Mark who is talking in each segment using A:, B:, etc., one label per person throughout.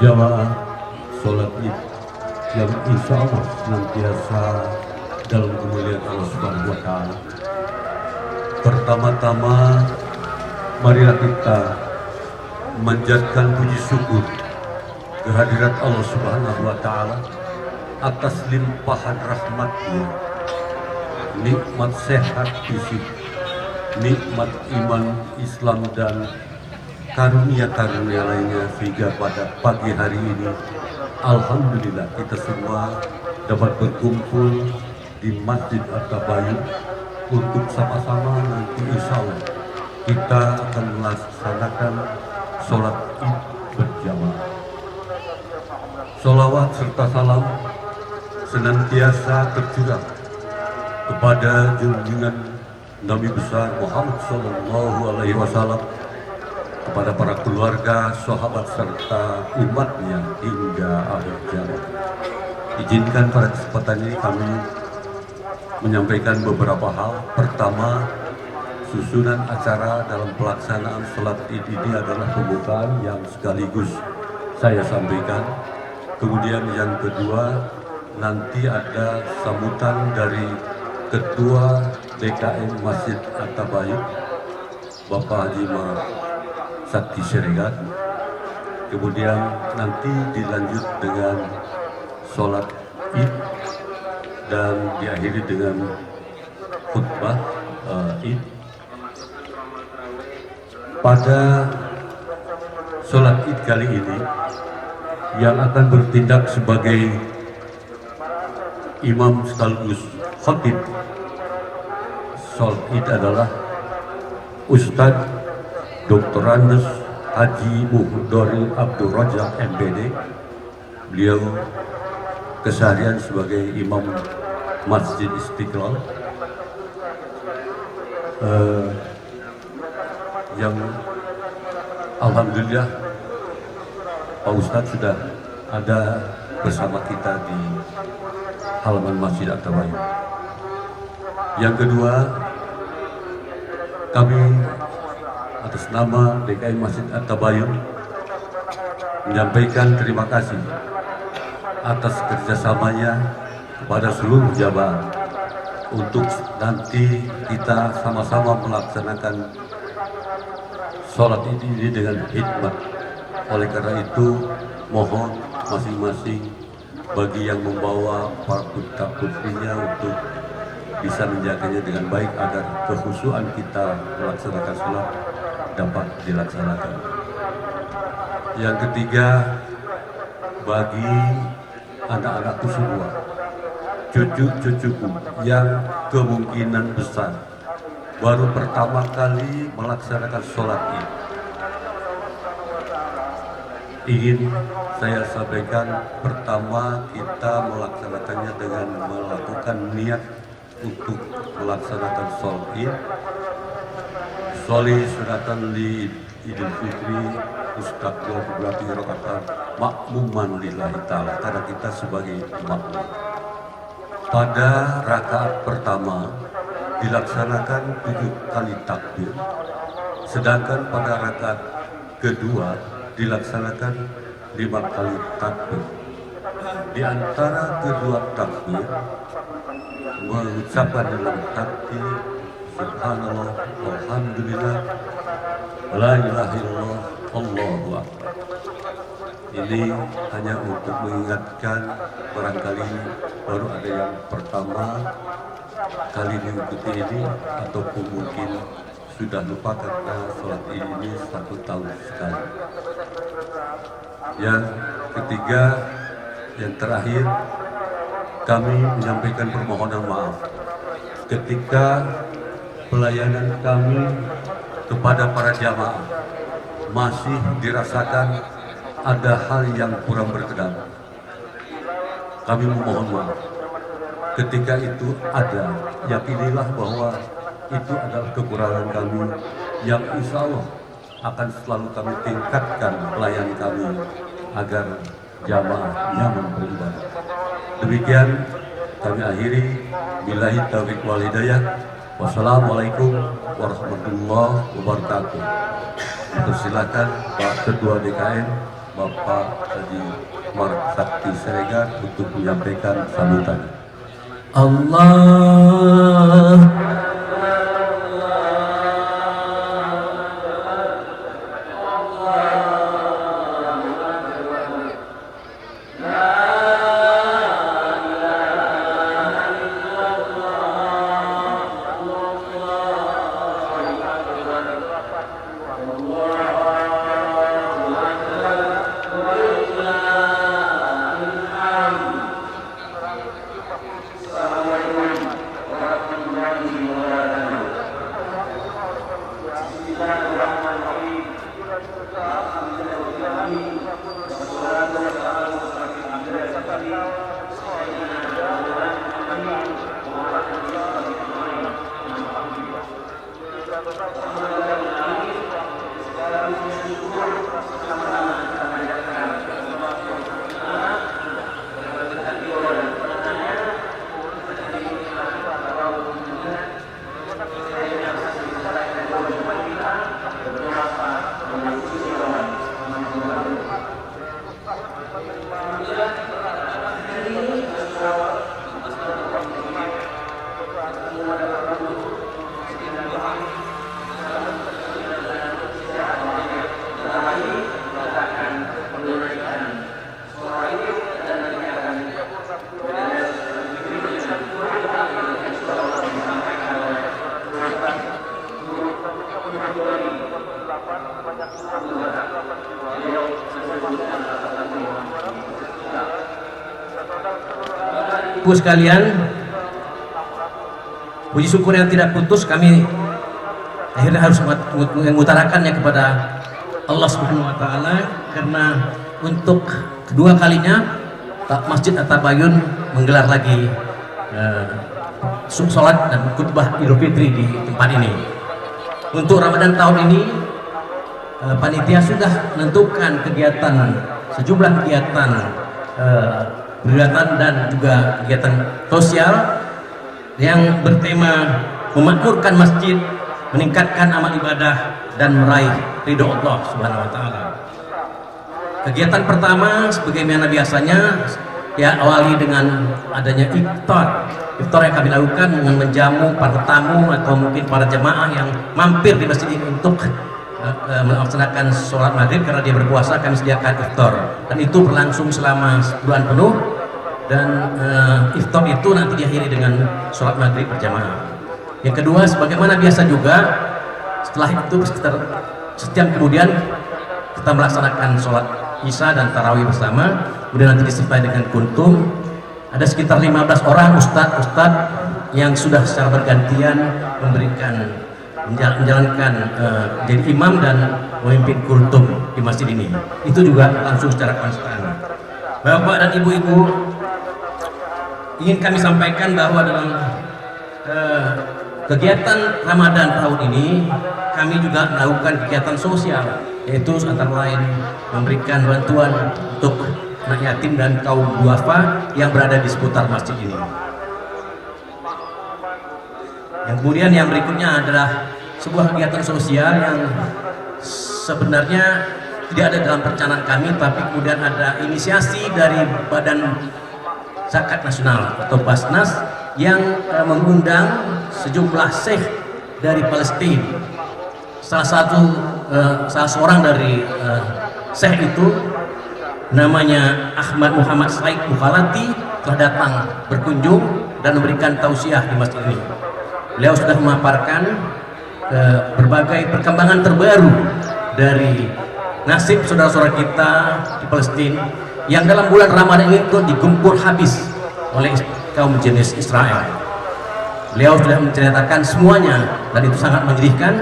A: jamaah sholat id yang insya Allah senantiasa dalam kemuliaan Allah Subhanahu wa Ta'ala. Pertama-tama, marilah kita memanjatkan puji syukur kehadirat Allah Subhanahu wa Ta'ala atas limpahan rahmat-Nya, nikmat sehat fisik, nikmat iman, Islam, dan karunia-karunia lainnya, sehingga pada pagi hari ini alhamdulillah kita semua dapat berkumpul di Masjid At-Tabayun untuk sama-sama nanti insya Allah kita akan melaksanakan sholat id berjamaah. Sholawat serta salam senantiasa tercurah kepada junjungan Nabi besar Muhammad Sallallahu Alaihi Wasallam, kepada para keluarga, sahabat serta umatnya hingga akhir zaman. Izinkan pada kesempatan ini kami menyampaikan beberapa hal. Pertama, susunan acara dalam pelaksanaan sholat id ini adalah pembukaan yang sekaligus saya sampaikan. Kemudian yang kedua, nanti ada sambutan dari Ketua DKM Masjid At-Tabayun, Bapak Haji Sakti Syariat. Kemudian nanti dilanjut dengan sholat id dan diakhiri dengan khutbah id. Pada sholat id kali ini yang akan bertindak sebagai imam sekaligus khatib sholat id adalah Ustadz Dr. Andes Haji Muhdori Abdul Rajak MPD. Beliau keseharian sebagai imam Masjid Istiqlal, yang alhamdulillah Pak Ustadz sudah ada bersama kita di halaman Masjid At-Tabayun. Yang kedua, kami atas nama DKM Masjid At-Tabayun menyampaikan terima kasih atas kerjasamanya kepada seluruh jamaah untuk nanti kita sama-sama melaksanakan sholat ini dengan hikmat. Oleh karena itu, mohon masing-masing bagi yang membawa para putra-putrinya untuk bisa menjaganya dengan baik agar kekhusyuan kita melaksanakan sholat dapat dilaksanakan. Yang ketiga, bagi anak-anakku semua, cucu-cucuku yang kemungkinan besar baru pertama kali melaksanakan sholat id, ingin saya sampaikan, pertama kita melaksanakannya dengan melakukan niat untuk melaksanakan sholat id. Sholli sunatan li Idul Fitri mustaqbil berarti rakaat makmuman lillahi ta'ala, karena kita sebagai makmum. Pada rakaat pertama dilaksanakan 7 kali takbir, sedangkan pada rakaat kedua dilaksanakan 5 kali takbir. Di antara kedua takbir mengucapkan dalam hati subhanallah, alhamdulillah, la ilaha illallah, Allahu akbar. Ini hanya untuk mengingatkan, barangkali baru ada yang pertama kali mengikuti ini ataupun mungkin sudah lupa karena sholat ini 1 tahun sekali. Yang ketiga, yang terakhir, kami menyampaikan permohonan maaf ketika pelayanan kami kepada para jamaah masih dirasakan ada hal yang kurang berkenan. Kami memohon maaf. Ketika itu ada, yakinilah bahwa itu adalah kekurangan kami yang insya Allah akan selalu kami tingkatkan pelayanan kami agar jamaah nyaman beribadah. Demikian kami akhiri. Billahi taufiq wal hidayah. Wassalamualaikum warahmatullahi wabarakatuh. Persilakan Pak Ketua DKM Bapak Haji Mark Sakti Siregar untuk menyampaikan sambutan.
B: Allah Ibu sekalian, puji syukur yang tidak putus kami akhirnya harus mengutarakannya kepada Allah Subhanahu wa Ta'ala, karena untuk kedua kalinya Masjid At-Tabayun menggelar lagi sholat dan khutbah Idul Fitri di tempat ini. Untuk Ramadan tahun ini panitia sudah menentukan sejumlah kegiatan dan juga kegiatan sosial yang bertema memakmurkan masjid, meningkatkan amal ibadah dan meraih ridho Allah Subhanahu wa Ta'ala. Kegiatan pertama sebagaimana biasanya awali dengan adanya iftar yang kami lakukan dengan menjamu para tamu atau mungkin para jemaah yang mampir di masjid ini untuk melaksanakan sholat maghrib. Karena dia berpuasa, kami sediakan iftar, dan itu berlangsung selama sebulan penuh, dan iftar itu nanti diakhiri dengan sholat maghrib berjamaah. Yang kedua, sebagaimana biasa juga, setelah itu sekitar sejam kemudian kita melaksanakan sholat isya dan tarawih bersama, kemudian nanti disertai dengan kuntum. Ada sekitar 15 orang ustadz yang sudah secara bergantian menjalankan jadi imam dan memimpin kuntum di masjid ini. Itu juga langsung secara konstan. Bapak dan ibu-ibu, ingin kami sampaikan bahwa dalam kegiatan Ramadan tahun ini kami juga melakukan kegiatan sosial, yaitu antara lain memberikan bantuan untuk anak yatim dan kaum duafa yang berada di seputar masjid ini. Yang kemudian yang berikutnya adalah sebuah kegiatan sosial yang sebenarnya tidak ada dalam perencanaan kami, tapi kemudian ada inisiasi dari Badan Zakat Nasional atau Basnas yang mengundang sejumlah syekh dari Palestina. Salah seorang dari syekh itu namanya Ahmad Muhammad Said Mukhalati telah datang berkunjung dan memberikan tausiah di masjid ini. Beliau sudah memaparkan berbagai perkembangan terbaru dari nasib saudara-saudara kita di Palestina yang dalam bulan Ramadan ini tuh digempur habis oleh kaum jenis Israel. Beliau sudah menceritakan semuanya dan itu sangat menyedihkan.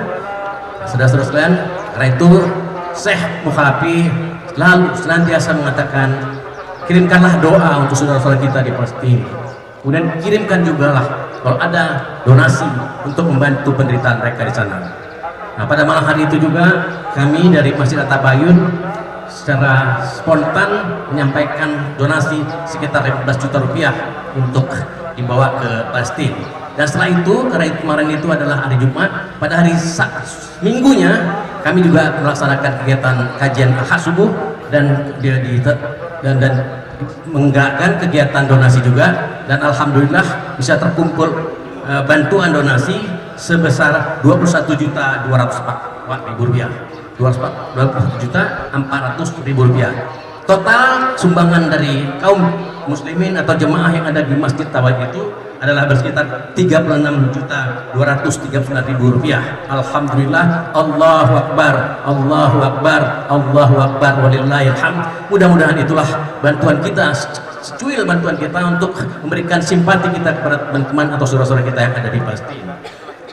B: Saudara-saudara sekalian, karena itu Syekh Mukhalati lalu senantiasa mengatakan, kirimkanlah doa untuk saudara-saudara kita di Palestina. Kemudian kirimkan juga lah kalau ada donasi untuk membantu penderitaan mereka di sana. Nah, pada malam hari itu juga kami dari Masjid At-Tabayun secara spontan menyampaikan donasi sekitar 15 juta rupiah untuk dibawa ke Palestina. Dan setelah itu, karena kemarin itu adalah hari Jumat, pada hari Minggunya kami juga melaksanakan kegiatan kajian Ahad subuh dan dan menggerakkan kegiatan donasi juga, dan alhamdulillah bisa terkumpul bantuan donasi sebesar 21.204.000 rupiah. 21.400.000 rupiah. Total sumbangan dari kaum muslimin atau jemaah yang ada di Masjid Tabayyun itu adalah bersekitar 36.239.000 rupiah. Alhamdulillah, Allahu Akbar, Allahu Akbar, Allahu Akbar, walillahil hamd. Mudah-mudahan itulah bantuan kita, secuil bantuan kita untuk memberikan simpati kita kepada teman-teman atau saudara-saudara kita yang ada di Palestina.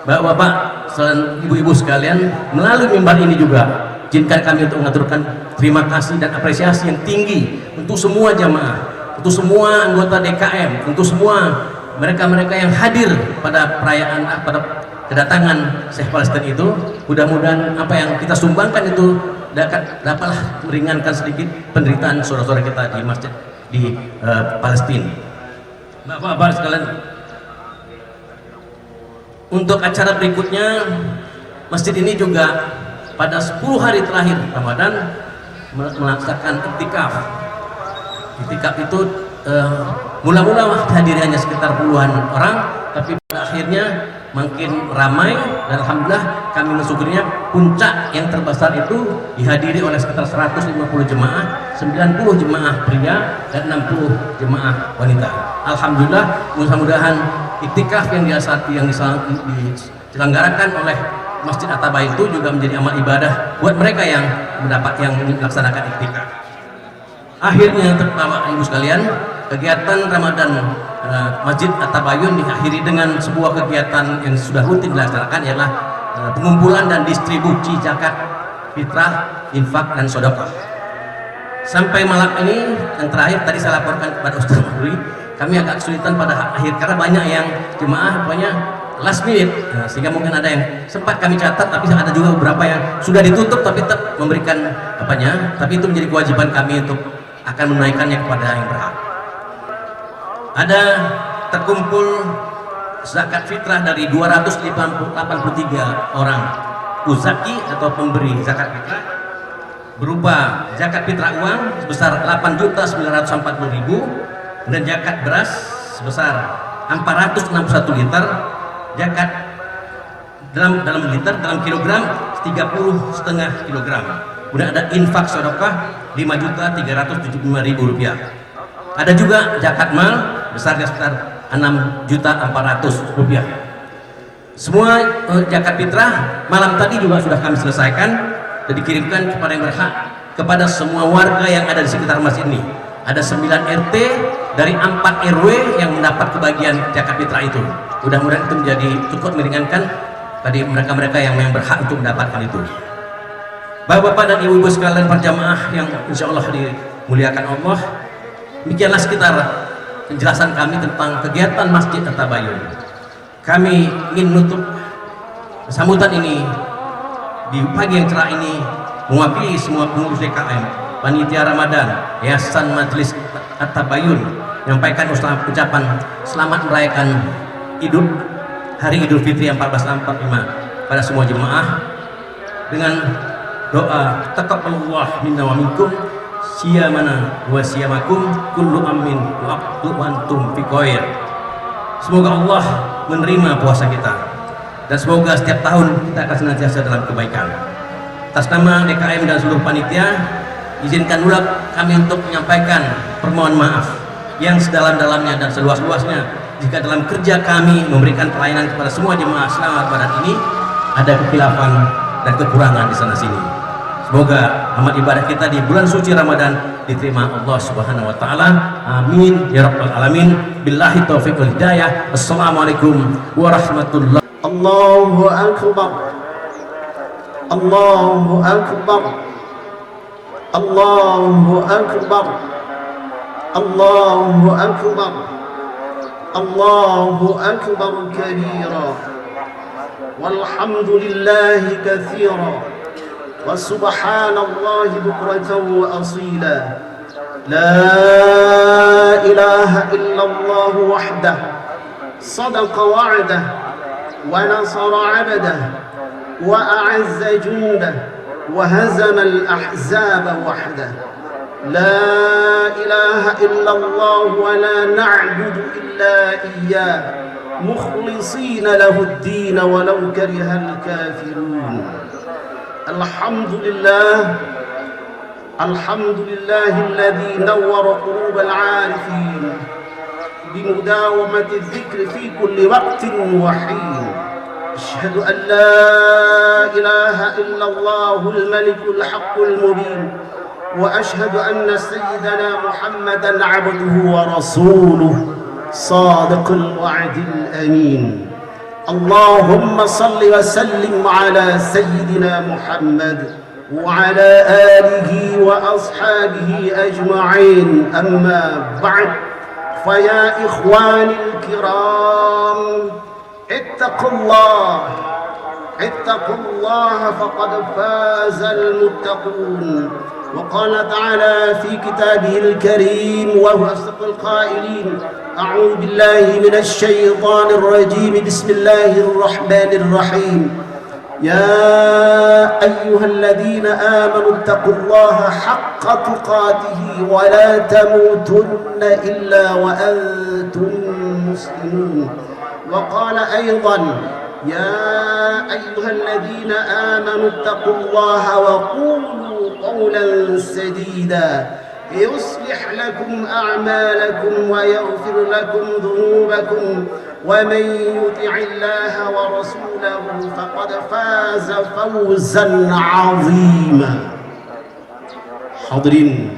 B: Bapak-bapak dan ibu-ibu sekalian, melalui mimbar ini juga izinkan kami untuk mengaturkan terima kasih dan apresiasi yang tinggi untuk semua jamaah, untuk semua anggota DKM, untuk semua mereka-mereka yang hadir pada perayaan, pada kedatangan Syekh Palestina itu. Mudah-mudahan apa yang kita sumbangkan itu dapatlah meringankan sedikit penderitaan saudara-saudara kita di masjid di Palestina. Bapak-bapak sekalian, untuk acara berikutnya, masjid ini juga pada 10 hari terakhir Ramadan melaksanakan iktikaf. Iktikaf itu mula-mula hadirannya sekitar puluhan orang, tapi pada akhirnya makin ramai, dan alhamdulillah kami mensyukurinya puncak yang terbesar itu dihadiri oleh sekitar 150 jemaah, 90 jemaah pria dan 60 jemaah wanita. Alhamdulillah, mudah-mudahan iktikaf yang diselenggarakan oleh Masjid At-Tabayyun itu juga menjadi amal ibadah buat mereka yang melaksanakan iktikaf. Akhirnya, Bapak Ibu sekalian, kegiatan Ramadan Masjid At-Tabayyun diakhiri dengan sebuah kegiatan yang sudah rutin dilaksanakan, yaitu pengumpulan dan distribusi zakat fitrah, infak, dan sedekah. Sampai malam ini yang terakhir tadi saya laporkan kepada Ustaz Mahri, kami agak kesulitan pada akhir karena banyak yang jemaah banyak last minute, sehingga mungkin ada yang sempat kami catat, tapi ada juga beberapa yang sudah ditutup tapi tetap memberikan tapi itu menjadi kewajiban kami untuk akan menaikkannya kepada yang berhak. Ada terkumpul zakat fitrah dari 283 orang uzaki atau pemberi zakat fitrah, berupa zakat fitrah uang sebesar 8.940.000 dan zakat beras sebesar 461 liter, zakat dalam liter, dalam kilogram 30,5 kilogram. Kemudian ada infak sedekah 5.375.000 rupiah. Ada juga zakat mal besarnya sekitar 6.400.000 rupiah. Semua zakat fitrah malam tadi juga sudah kami selesaikan dan dikirimkan kepada yang berhak, kepada semua warga yang ada di sekitar masjid ini. Ada 9 RT dari 4 RW yang mendapat kebagian zakat fitrah itu. Mudah-mudahan itu menjadi cukup meringankan tadi mereka-mereka yang berhak untuk mendapatkan itu. Bapak-bapak dan ibu-ibu sekalian berjamaah yang insya Allah dimuliakan Allah, demikianlah sekitar penjelasan kami tentang kegiatan Masjid At-Tabayyun. Kami ingin menutup sambutan ini di pagi yang cerah ini mewakili semua pengurus DKM, panitia Ramadan, Yayasan Majelis At-Tabayyun, menyampaikan ucapan selamat merayakan Hari Idul Fitri 1445 pada semua jemaah dengan doa taqabbalallahu minna wa minkum siyamana wa siyamakum kullu amin wa antum fi khair. Semoga Allah menerima puasa kita dan semoga setiap tahun kita akan senantiasa dalam kebaikan. Atas nama DKM dan seluruh panitia, izinkan pula kami untuk menyampaikan permohonan maaf yang sedalam-dalamnya dan seluas-luasnya jika dalam kerja kami memberikan pelayanan kepada semua jemaah selama Ramadan ini ada kekhilafan dan kekurangan di sana sini. Semoga amal ibadah kita di bulan suci Ramadan diterima Allah Subhanahu wa taala. Amin ya rabbal alamin. Billahi taufiq wal hidayah. Assalamualaikum warahmatullahi.
C: Allahu akbar. Allahu akbar. Allahu akbar. Allahu akbar. Allahu akbar kabira. Walhamdulillahi katsira. وسبحان الله بكرة وأصيلا. لا إله إلا الله وحده صدق وعده ونصر عبده وأعز جنده وهزم الأحزاب وحده. لا إله إلا الله ولا نعبد إلا إياه مخلصين له الدين ولو كره الكافرون. الحمد لله الذي نور قلوب العارفين بمداومة الذكر في كل وقت وحين. أشهد أن لا إله إلا الله الملك الحق المبين، وأشهد أن سيدنا محمدا عبده ورسوله صادق الوعد الأمين. اللهم صل وسلم على سيدنا محمد وعلى آله وأصحابه أجمعين. أما بعد، فيا إخواني الكرام، اتقوا الله فقد فاز المتقون. وقال تعالى في كتابه الكريم وهو أصدق القائلين: أعوذ بالله من الشيطان الرجيم، بسم الله الرحمن الرحيم. يا أيها الذين آمنوا اتقوا الله حق تقاته ولا تموتن إلا وأنتم مسلمون. وقال أيضا: يا أيها الذين آمنوا اتقوا الله وقولوا قولا سديدا يصلح لكم أعمالكم ويغفر لكم ذنوبكم ومن يطع الله ورسوله فقد فاز فوزا عظيما. Hadirin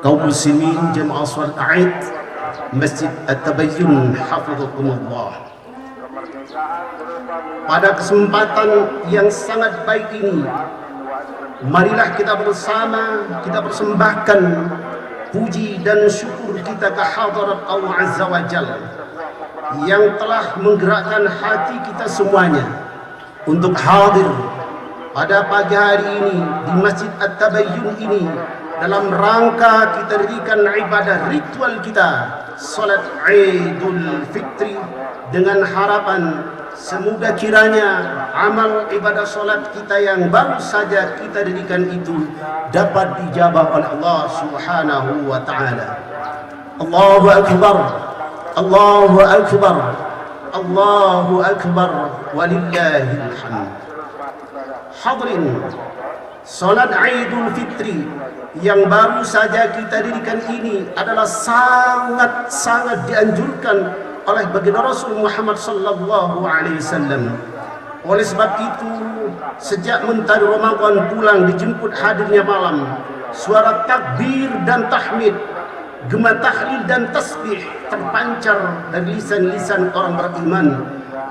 C: kaum muslimin jemaah salat Id Masjid At-Tabayyun hafizakumullah. Pada kesempatan yang sangat baik ini, marilah kita bersama kita persembahkan puji dan syukur kita ke hadirat Allah Azza wa Jalla yang telah menggerakkan hati kita semuanya untuk hadir pada pagi hari ini di Masjid At-Tabayyun ini dalam rangka kita dirikan ibadah ritual kita salat Idul Fitri, dengan harapan semoga kiranya amal ibadah solat kita yang baru saja kita dirikan itu dapat dijabah oleh Allah Subhanahu wa ta'ala. Allahu Akbar, Allahu Akbar, Allahu Akbar, walillahil hamd. Hadirin, solat Idul Fitri yang baru saja kita dirikan ini adalah sangat dianjurkan oleh baginda Rasul Muhammad sallallahu alaihi wasallam. Oleh sebab itu, sejak mentari Ramadan pulang dijemput hadirnya malam, suara takbir dan tahmid, gema tahlil dan tasbih terpancar dari lisan-lisan orang beriman,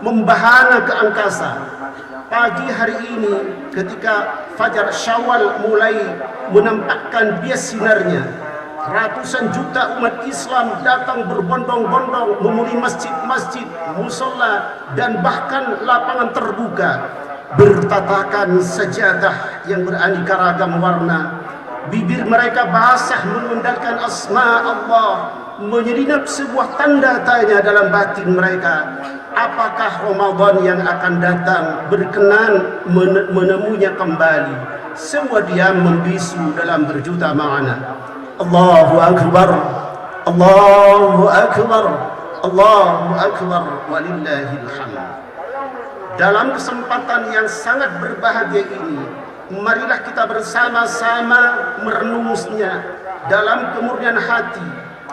C: membahana ke angkasa. Pagi hari ini ketika fajar Syawal mulai menampakkan bias sinarnya, ratusan juta umat Islam datang berbondong-bondong memenuhi masjid-masjid, musola, dan bahkan lapangan terbuka, bertatakan sajadah yang beraneka ragam warna. Bibir mereka basah mengundangkan asma Allah, menyelinap sebuah tanda tanya dalam batin mereka. Apakah Ramadan yang akan datang berkenan menemunya kembali? Semua diam membisu dalam berjuta makna. Allahu Akbar, Allahu Akbar, Allahu Akbar, walillahil hamd. Dalam kesempatan yang sangat berbahagia ini, marilah kita bersama-sama merenungnya dalam kemurnian hati,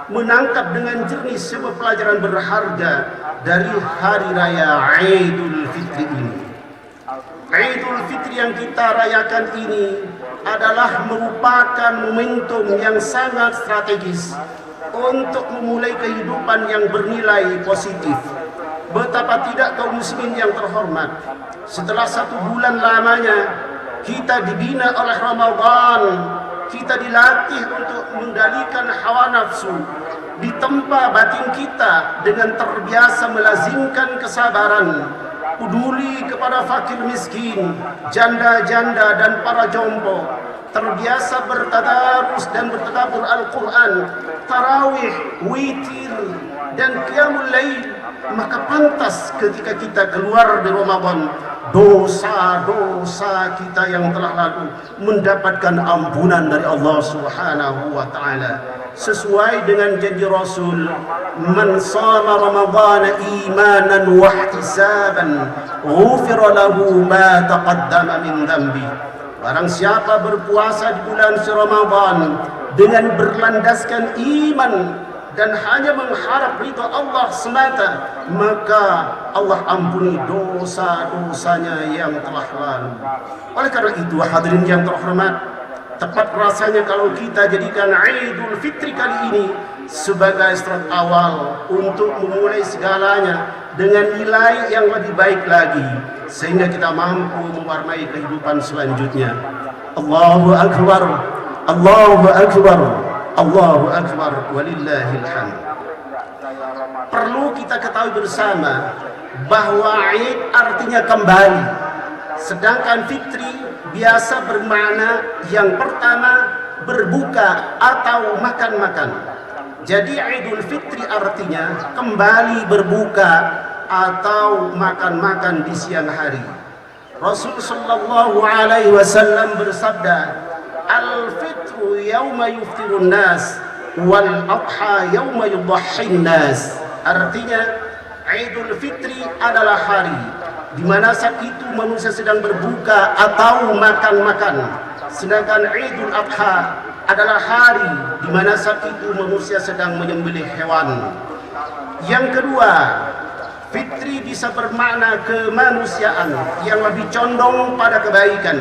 C: menangkap dengan jernih sebuah pelajaran berharga dari hari raya Idul Fitri ini. Idul Fitri yang kita rayakan ini adalah merupakan momentum yang sangat strategis untuk memulai kehidupan yang bernilai positif. Betapa tidak kaum muslimin yang terhormat, setelah 1 bulan lamanya kita dibina oleh Ramadan, kita dilatih untuk mengendalikan hawa nafsu, ditempa batin kita dengan terbiasa melazimkan kesabaran, peduli kepada fakir miskin, janda-janda dan para jompo, terbiasa bertadarus dan bertadabbur Al-Quran, tarawih, witir, dan qiyamul lail, maka pantas ketika kita keluar dari Ramadan, dosa-dosa kita yang telah lalu mendapatkan ampunan dari Allah Subhanahu wa taala. Sesuai dengan janji Rasul, man shama ramadhana imanan wa ihtisaban ghufira lahu ma taqaddama min dhanbi. Barang siapa berpuasa di bulan Ramadan dengan berlandaskan iman dan hanya mengharap ridha Allah semata, maka Allah ampuni dosa-dosanya yang telah lalu. Oleh karena itu, hadirin yang terhormat, tepat rasanya kalau kita jadikan Idul Fitri kali ini sebagai start awal untuk memulai segalanya dengan nilai yang lebih baik lagi, sehingga kita mampu mewarnai kehidupan selanjutnya. Allahu Akbar, Allahu Akbar, Allahu Akbar, walillahil hamd. Perlu kita ketahui bersama bahwa Id artinya kembali, sedangkan Fitri biasa bermakna yang pertama berbuka atau makan-makan. Jadi Idul Fitri artinya kembali berbuka atau makan-makan di siang hari. Rasul sallallahu alaihi wasallam bersabda, al-fitru yauma yuftirun nas wal adha yauma yudhhin nas. Artinya Idul Fitri adalah hari di mana saat itu manusia sedang berbuka atau makan-makan, sedangkan Idul Adha adalah hari di mana saat itu manusia sedang menyembelih hewan. Yang kedua, Fitri bisa bermakna kemanusiaan yang lebih condong pada kebaikan.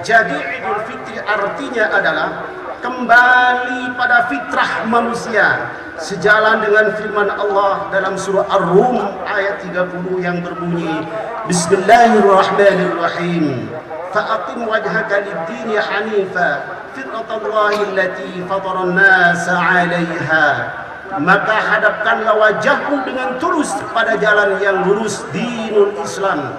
C: Jadi Idul Fitri artinya adalah kembali pada fitrah manusia, sejalan dengan firman Allah dalam surah Ar-Rum ayat 30 yang berbunyi, Bismillahirrahmanirrahim, fa'aqim wajhaka lid-dini hanifa fitratallahi allati fataran nasa 'alaiha. Maka hadapkanlah wajahmu dengan tulus pada jalan yang lurus, dinul Islam.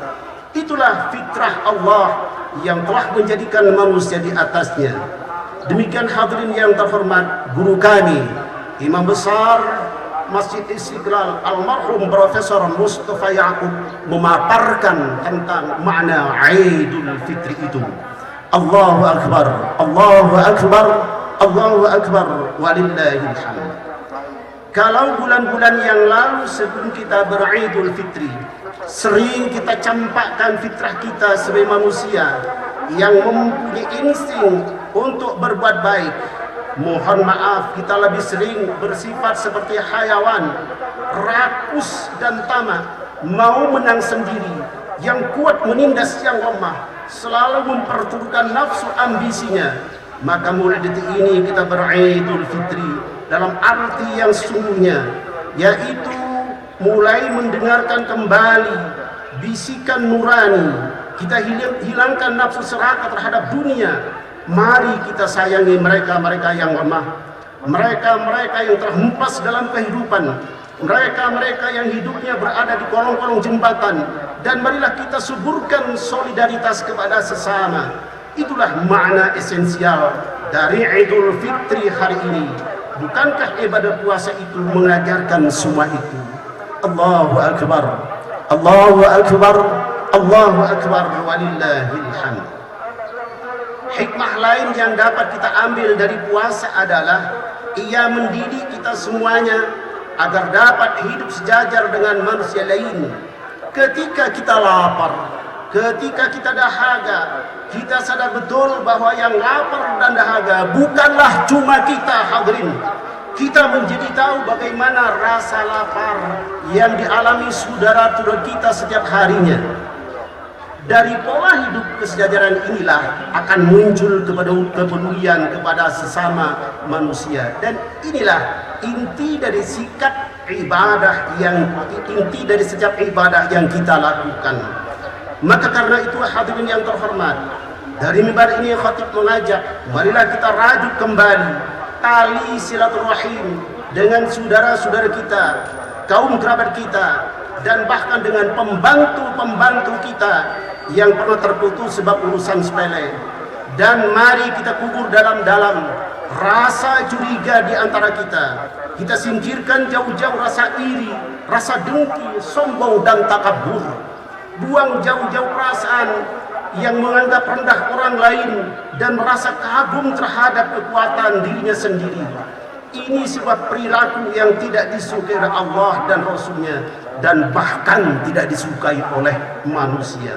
C: Itulah fitrah Allah yang telah menjadikan manusia di atasnya. Demikian hadirin yang terhormat, guru kami Imam Besar Masjid Istiqlal almarhum Profesor Mustafa Yaqub memaparkan tentang makna Idul Fitri itu. Allahu Akbar, Allahu Akbar, Allahu Akbar, walillahil hamd. Kalau bulan-bulan yang lalu sebelum kita beridul fitri, sering kita campakkan fitrah kita sebagai manusia yang mempunyai insting untuk berbuat baik. Mohon maaf, kita lebih sering bersifat seperti hayawan, rakus dan tamak, mau menang sendiri, yang kuat menindas yang lemah, selalu memperturutkan nafsu ambisinya. Maka mulai detik ini kita beridul fitri dalam arti yang sesungguhnya, yaitu mulai mendengarkan kembali bisikan nurani. Kita hilangkan nafsu serakah terhadap dunia. Mari kita sayangi mereka-mereka yang lemah, mereka-mereka yang terhempas dalam kehidupan, mereka-mereka yang hidupnya berada di kolong-kolong jembatan, dan marilah kita suburkan solidaritas kepada sesama. Itulah makna esensial dari Idul Fitri hari ini. Bukankah ibadah puasa itu mengajarkan semua itu? Allahu Akbar, Allahu Akbar, Allahu Akbar, walillahil hamd. Hikmah lain yang dapat kita ambil dari puasa adalah ia mendidik kita semuanya agar dapat hidup sejajar dengan manusia lain. Ketika kita lapar, ketika kita dahaga, kita sadar betul bahwa yang lapar dan dahaga bukanlah cuma kita, hadirin. Kita menjadi tahu bagaimana rasa lapar yang dialami saudara-saudara kita setiap harinya. Dari pola hidup kesejajaran inilah akan muncul kepedulian kepada sesama manusia, dan inilah inti dari sikap ibadah inti dari setiap ibadah yang kita lakukan. Maka karena itu hadirin yang terhormat, dari mimbar ini khatib mengajak, marilah kita rajut kembali tali silaturahim dengan saudara-saudara kita, kaum kerabat kita, dan bahkan dengan pembantu-pembantu kita yang pernah terputus sebab urusan sepele. Dan mari kita kubur dalam-dalam rasa curiga di antara kita. Kita singkirkan jauh-jauh rasa iri, rasa dengki, sombong dan takabur. Buang jauh-jauh perasaan yang menganggap rendah orang lain dan merasa kagum terhadap kekuatan dirinya sendiri. Ini sebuah perilaku yang tidak disukai oleh Allah dan Rasulnya, dan bahkan tidak disukai oleh manusia.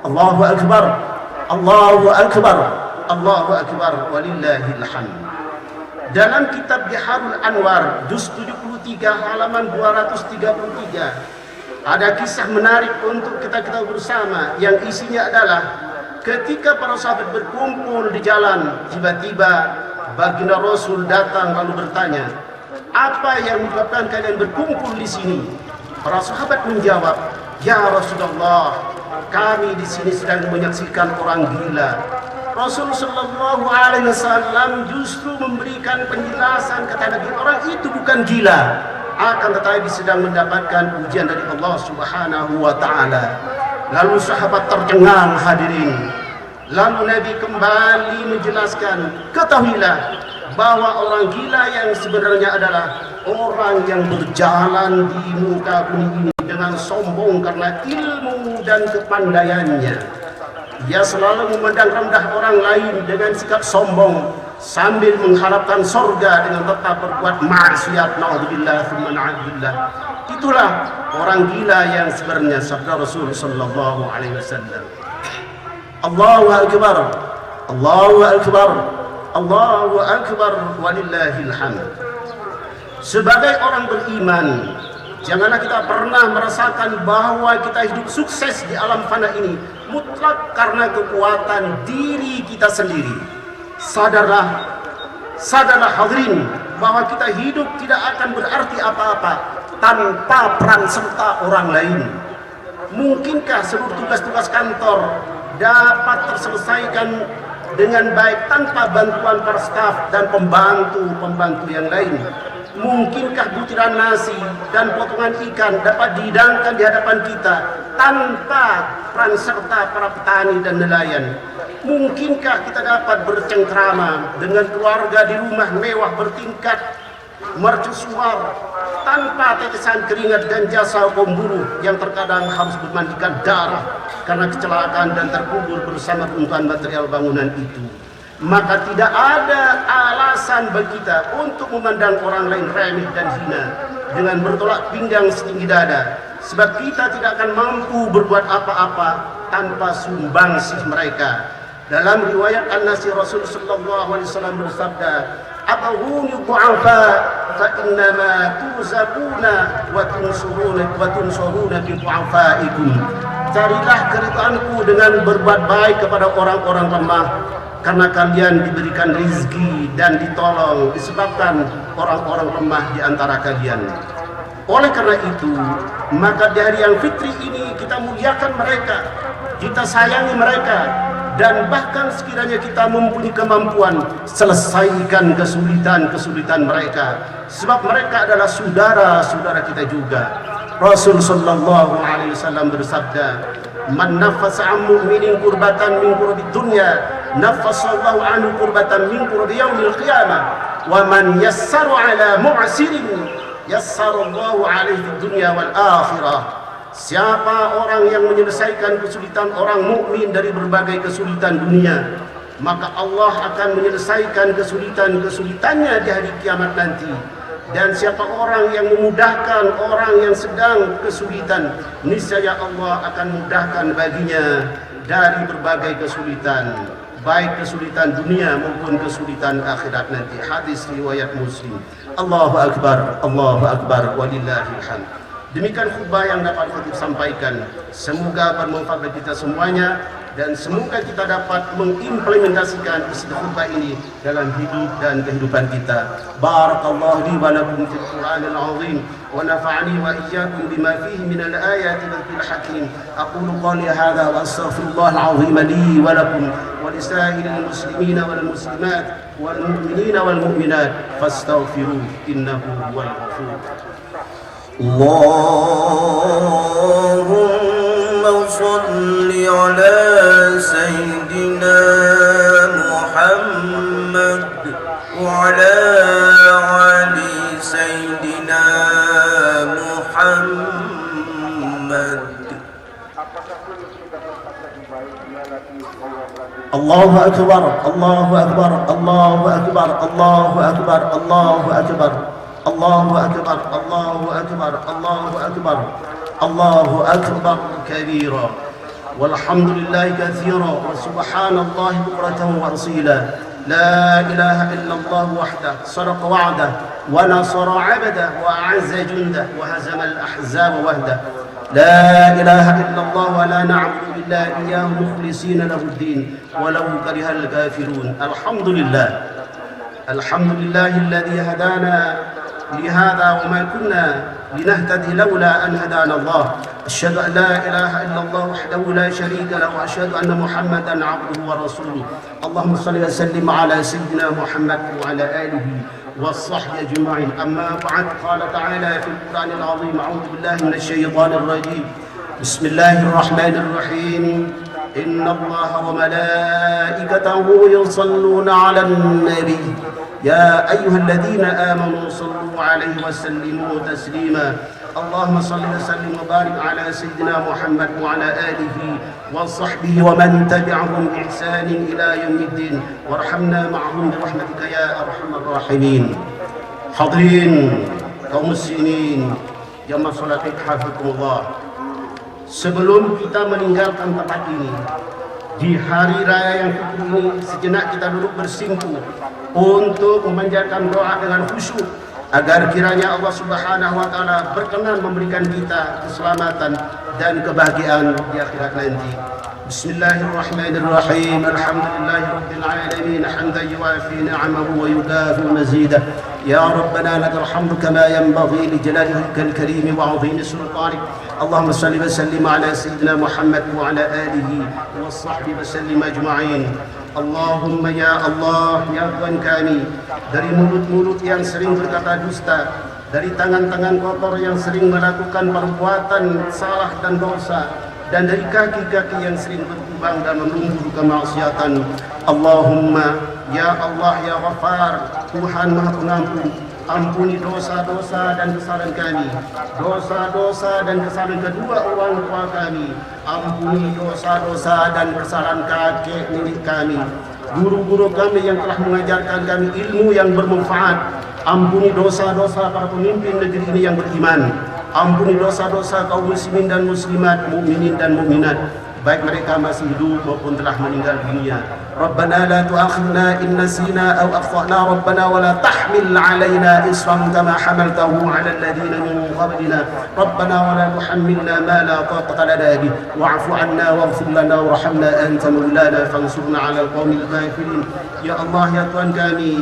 C: Allahu Akbar, Allahu Akbar, Allahu Akbar, walillahil hamd. Dalam kitab Biharul Anwar, juz 73 halaman 233, ada kisah menarik untuk kita bersama, yang isinya adalah ketika para sahabat berkumpul di jalan, tiba-tiba baginda Rasul datang lalu bertanya, apa yang menyebabkan kalian berkumpul di sini? Para sahabat menjawab, ya Rasulullah, kami di sini sedang menyaksikan orang gila. Rasul Shallallahu Alaihi Wasallam justru memberikan penjelasan, kata Nabi, orang itu bukan gila, akan tetapi sedang mendapatkan ujian dari Allah Subhanahu Wa Taala. Lalu sahabat tercengang, hadirin. Lalu Nabi kembali menjelaskan, ketahuilah bahwa orang gila yang sebenarnya adalah orang yang berjalan di muka bumi ini dengan sombong karena ilmu dan kepandaiannya. Ia selalu memandang rendah orang lain dengan sikap sombong sambil mengharapkan sorga dengan tetap berbuat maksiat. Naudzubillah tsumma na'udzubillah. Itulah orang gila yang sebenarnya, sabda Rasul sallallahu alaihi wasallam. Allahu Akbar, Allahu Akbar, Allahu Akbar, walillahil hamd. Sebagai orang beriman, janganlah kita pernah merasakan bahwa kita hidup sukses di alam fana ini mutlak karena kekuatan diri kita sendiri. Sadarlah hadirin, bahwa kita hidup tidak akan berarti apa-apa tanpa peran serta orang lain. Mungkinkah seluruh tugas-tugas kantor dapat terselesaikan dengan baik tanpa bantuan para staf dan pembantu yang lain? Mungkinkah butiran nasi dan potongan ikan dapat dihidangkan di hadapan kita tanpa peran serta para petani dan nelayan? Mungkinkah kita dapat bercengkrama dengan keluarga di rumah mewah bertingkat mercusuar tanpa tetesan keringat dan jasa kaum buruh yang terkadang harus memandikan darah karena kecelakaan dan terkubur bersama runtuhan material bangunan itu? Maka tidak ada alasan bagi kita untuk memandang orang lain remeh dan hina dengan bertolak pinggang setinggi dada, sebab kita tidak akan mampu berbuat apa-apa tanpa sumbangsih mereka. Dalam riwayat An-Nasir, Rasul sallallahu alaihi wasallam bersabda, "Atahuni du'afa fa innama tuzakuna wa tunsuruna bi du'afaikum." Carilah keridhaanku dengan berbuat baik kepada orang-orang lemah, karena kalian diberikan rezeki dan ditolong disebabkan orang-orang lemah di antara kalian. Oleh karena itu, maka di hari yang fitri ini kita muliakan mereka, kita sayangi mereka, dan bahkan sekiranya kita mempunyai kemampuan, selesaikan kesulitan-kesulitan mereka, sebab mereka adalah saudara-saudara kita juga. Rasul sallallahu alaihi wasallam bersabda, "Man nafasa 'an mu'minin kurbatan min kurbi dunya, nafasallahu anhu kurbatan min kurbi yaumil qiyamah, wa man yassaru 'ala mu'sirin, yassarallahu alaihi fid dunya wal akhirah." Siapa orang yang menyelesaikan kesulitan orang mukmin dari berbagai kesulitan dunia, maka Allah akan menyelesaikan kesulitan-kesulitannya di hari kiamat nanti. Dan siapa orang yang memudahkan orang yang sedang kesulitan, niscaya Allah akan mudahkan baginya dari berbagai kesulitan, baik kesulitan dunia maupun kesulitan akhirat nanti. Hadis riwayat Muslim. Allahu Akbar, Allahu Akbar, walillahil hamd. Demikian khutbah yang dapat kutip sampaikan. Semoga bermanfaat bagi kita semuanya, dan semoga kita dapat mengimplementasikan isi khutbah ini dalam hidup dan kehidupan kita. Barakallahu li wa lakum fil Qur'anil azim, wa nafa'ani wa iyyakum bima fihi minal ayati wal dhikril hakim. Aqulu qawli hadha wa astaghfirullahal azim li wa lakum wa lisairil muslimina wal muslimat wal mu'minina wal mu'minat fastaghfiruhu innahu huwal ghafur.
D: Allahumma salli ala Sayyidina Muhammad وعلى آل سيدنا محمد.
C: الله أكبر الله أكبر الله أكبر الله أكبر الله أكبر الله أكبر الله أكبر الله أكبر الله أكبر كبيرا والحمد لله كثيرا وسبحان الله بكرة وأصيلا لا إله إلا الله وحده صدق وعده ونصر عبده وأعز جنده وهزم الأحزاب وحده لا إله إلا الله ولا نعبد إلا إياه مخلصين له الدين ولو كره الكافرون. الحمد لله الذي هدانا لهذا وما كنا لنهتدي لولا أن هدانا الله. أشهد أن لا إله إلا الله وحده لا شريك له وأشهد أن محمدا عبده ورسوله. اللهم صل وسلم على سيدنا محمد وعلى آله والصحب أجمعين. أما بعد قال تعالى في القرآن العظيم أعوذ بالله من الشيطان الرجيم بسم الله الرحمن الرحيم إن الله وملائكته يصلون على النبي يا أيها الذين آمنوا صلوا عليه وسلموا تسليما. اللهم صل وسلم وبارك على سيدنا محمد وعلى آله وصحبه ومن تبعهم بإحسان إلى يوم الدين وارحمنا معهم برحمتك يا أرحم الراحمين. Hadirin kaum muslimin yang masalah hafizakumullah, sebelum kita meninggalkan tempat ini di hari raya yang khusus ini, sejenak kita duduk bersimpu untuk memanjatkan doa dengan khusyuk agar kiranya Allah Subhanahu wa taala berkenan memberikan kita keselamatan dan kebahagiaan di akhirat nanti. Bismillahirrahmanirrahim. Alhamdulillahirabbil alamin hamdan yuwafi ni'amahu wa yukafi mazidah. Ya Rabbana lakal hamdu kama yanbaghi li jalalika al-karim wa 'azimi sultanik. Allahumma salli wa sallim ala sayyidina Muhammad wa ala alihi wa sahbihi wa sallim ajma'in. Allahumma ya Allah, ya Tuhan kami, dari mulut-mulut yang sering berkata dusta, dari tangan-tangan kotor yang sering melakukan perbuatan salah dan dosa, dan dari kaki-kaki yang sering berkubang dan menumbuh kemaksiatan. Allahumma ya Allah ya Ghaffar, Tuhan Maha Pengampun, ampuni dosa-dosa dan kesalahan kami, dosa-dosa dan kesalahan kedua orang tua kami, ampuni dosa-dosa dan kesalahan kakek nenek kami, guru-guru kami yang telah mengajarkan kami ilmu yang bermanfaat, ampuni dosa-dosa para pemimpin negeri ini yang beriman, ampuni dosa-dosa kaum muslimin dan muslimat, mukminin dan mukminat, baik mereka masih hidup maupun telah meninggal dunia. Rabbana la tu'akhidna in nasina aw akhtana rabbana wa la tahmil 'alaina isran kama hamaltahu 'ala alladhina min qablina rabbana wa la tuhammilna ma la taqata lana bih wa'fu 'anna waghfir lana warhamna anta maulana fansurna 'ala alqaumil kafirin. Ya Allah ya Tuhan kami,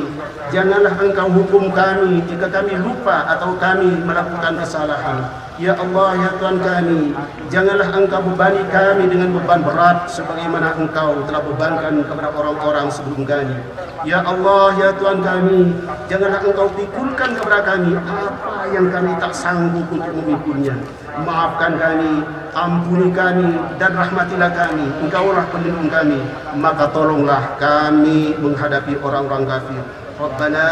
C: janganlah Engkau hukum kami jika kami lupa atau kami melakukan kesalahan. Ya Allah ya Tuhan kami, janganlah Engkau bebani kami dengan beban berat sebagaimana Engkau telah bebankan kepada orang-orang sebelum kami. Ya Allah ya Tuhan kami, janganlah Engkau pikulkan kepada kami apa yang kami tak sanggup untuk memikulnya. Maafkan kami, ampuni kami, dan rahmatilah kami. Engkaulah pelindung kami, maka tolonglah kami menghadapi orang-orang kafir. Rabbana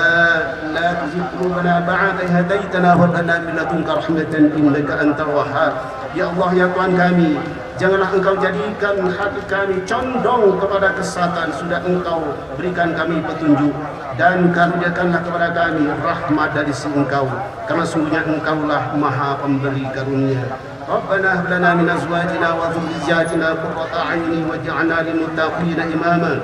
C: la tuzigh qulubana ba'da idh hadaitana wa hab lana min ladunka rahmatan innaka antal wahhab. Ya Allah ya Tuhan kami, janganlah Engkau jadikan hati kami condong kepada kesesatan, sudah Engkau berikan kami petunjuk, dan karuniakanlah kepada kami rahmat dari sisi Engkau, karena sungguhnya Engkaulah Maha Pemberi karunia. Rabbana hab lana min azwajina wa dhurriyyatina qurrata a'yunin waj'alna lil muttaqina imama.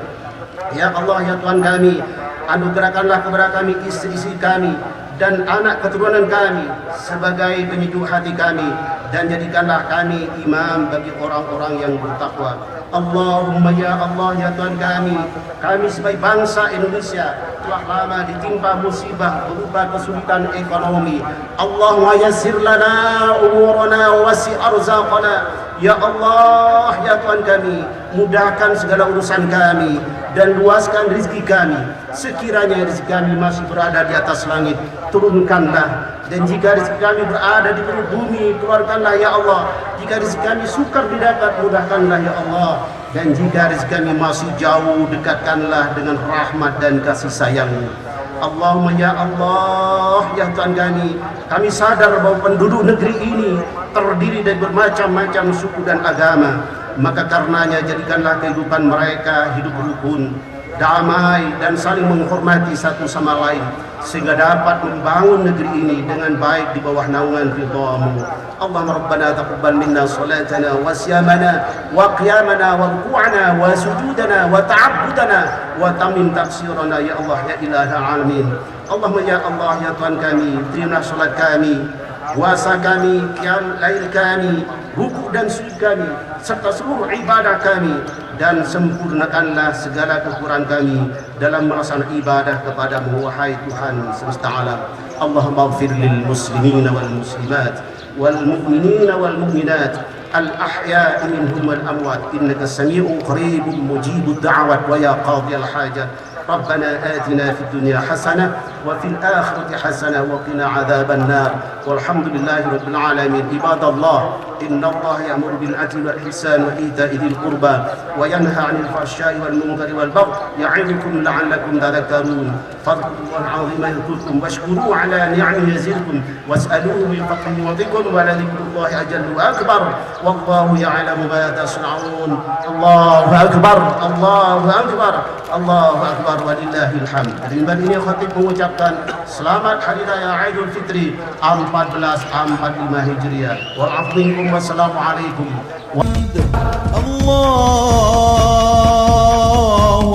C: Ya Allah ya Tuhan kami, anugerahkanlah kepada kami istri-istri kami dan anak keturunan kami sebagai penyejuk hati kami, dan jadikanlah kami imam bagi orang-orang yang bertakwa. Allahumma ya Allah ya Tuhan kami sebagai bangsa Indonesia telah lama ditimpa musibah berupa kesulitan ekonomi. Allahumma yassir lana umurana wa wasi' arzaqana. Ya Allah ya Tuhan kami, mudahkan segala urusan kami dan luaskan rezeki kami. Sekiranya rezeki kami masih berada di atas langit, turunkanlah. Dan jika rezeki kami berada di perut bumi, keluarkanlah ya Allah. Jika rezeki kami sukar didapat, mudahkanlah ya Allah. Dan jika rezeki kami masih jauh, dekatkanlah dengan rahmat dan kasih sayang-Mu. Allahumma ya Allah, ya Tuhan kami sadar bahwa penduduk negeri ini terdiri dari bermacam-macam suku dan agama. Maka karenanya jadikanlah kehidupan mereka hidup rukun, damai dan saling menghormati satu sama lain, sehingga dapat membangun negeri ini dengan baik di bawah naungan ridha-Mu. Allahumma rabbana taqabbal minna salatana wa siyamana wa qiyamana wa ruku'ana wa sujudana wa ta'abbudana wa tamim taqsirana ya Allah ya ilahal alamin. Allahumma ya Allah ya Tuhan kami, terima salat kami, puasa kami, qiyam lail kami, rukuk dan sujud kami, serta seluruh ibadah kami, dan sempurnakanlah segala kekurangan kami dalam melaksanakan ibadah kepada-Mu wahai Tuhan semesta alam. Allahumma ighfir lil muslimin wal muslimat wal mu'minin wal mu'minat al ahya'i minhum wal amwat innaka sami'un qaribun mujibud da'wat wa ya qadiyal hajat. ربنا آتنا في الدنيا حسنة وفي الآخرة حسنة وقنا عذاب النار والحمد لله رب العالمين. عباد الله إن الله يأمر بالعدل والإحسان وإيتاء ذي القربى وينهى عن الفحشاء والمنكر والبغي يعظكم لعلكم تذكرون فاذكروا الله العظيم يذكركم واشكروه على نعمه يزدكم واسألوه من فضله يعطكم ولذكر الله أجل وأكبر والله يعلم ما تصنعون. الله أكبر الله أكبر الله أكبر walillahil hamd. Dengan ini khatib mengucapkan selamat hari raya Aidul Fitri 1445 Hijriah. Wal afdhu minkum wassalamu alaikum.
E: Allahu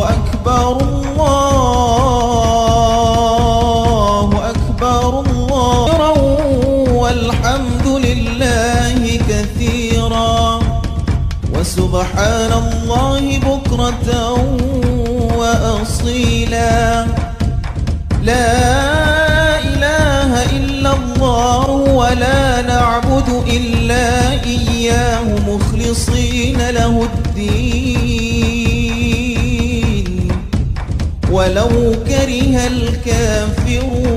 E: akbar Allahu akbar Allah walhamdulillahi katsira wa subhanallahi bukratan وأصيلا لا إله إلا الله ولا نعبد إلا إياه مخلصين له الدين ولو كره الكافرون.